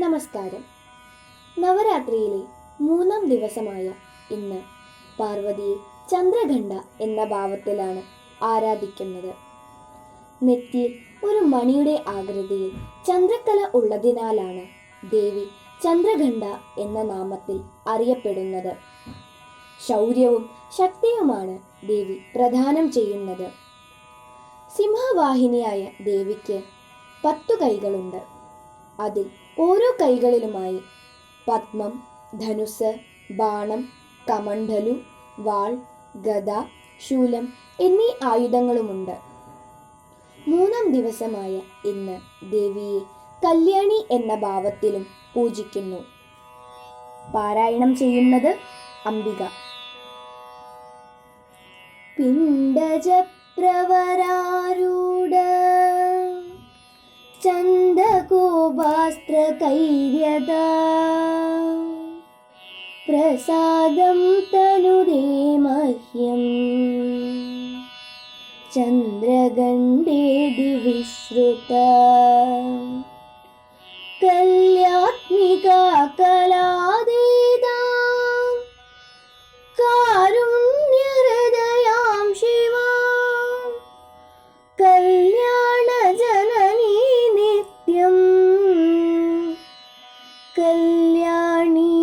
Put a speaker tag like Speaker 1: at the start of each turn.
Speaker 1: നമസ്കാരം. നവരാത്രിയിലെ 3-ാം ദിവസമായ ഇന്ന് പാർവതിയെ ചന്ദ്രഘണ്ഠ എന്ന ഭാവത്തിലാണ് ആരാധിക്കുന്നത്. നെറ്റിയിൽ ഒരു മണിയുടെ ആകൃതിയിൽ ചന്ദ്രക്കല ഉള്ളതിനാലാണ് ദേവി ചന്ദ്രഘണ്ഠ എന്ന നാമത്തിൽ അറിയപ്പെടുന്നത്. ശൗര്യവും ശക്തിയുമാണ് ദേവി പ്രദാനം ചെയ്യുന്നത്. സിംഹവാഹിനിയായ ദേവിക്ക് 10 കൈകളുണ്ട്. അതിൽ ഓരോ കൈകളിലുമായി പത്മം, ധനുസ്, ബാണം, കമണ്ഡലു, വാൾ, ഗദ, ശൂലം എന്നീ ആയുധങ്ങളുമുണ്ട്. 3-ാം ദിവസമായ ഇന്ന് ദേവിയെ കല്യാണി എന്ന ഭാവത്തിലും പൂജിക്കുന്നു. പാരായണം ചെയ്യുന്നത് അംബിക. പിണ്ഡജപ്രവരാരൂഢ ചന്ദകോപാസ്ത്രകൈര്യദാ പ്രസാദം തനുദേ മഹ്യം ചന്ദ്രഘണ്ഠേതി വിശ്രുത കല്യാത്മികാ കലാദേദാ കാരുണ്യഹൃദയാം ശിവാം കല്യാണജനനീ നിത്യം കല്യാണി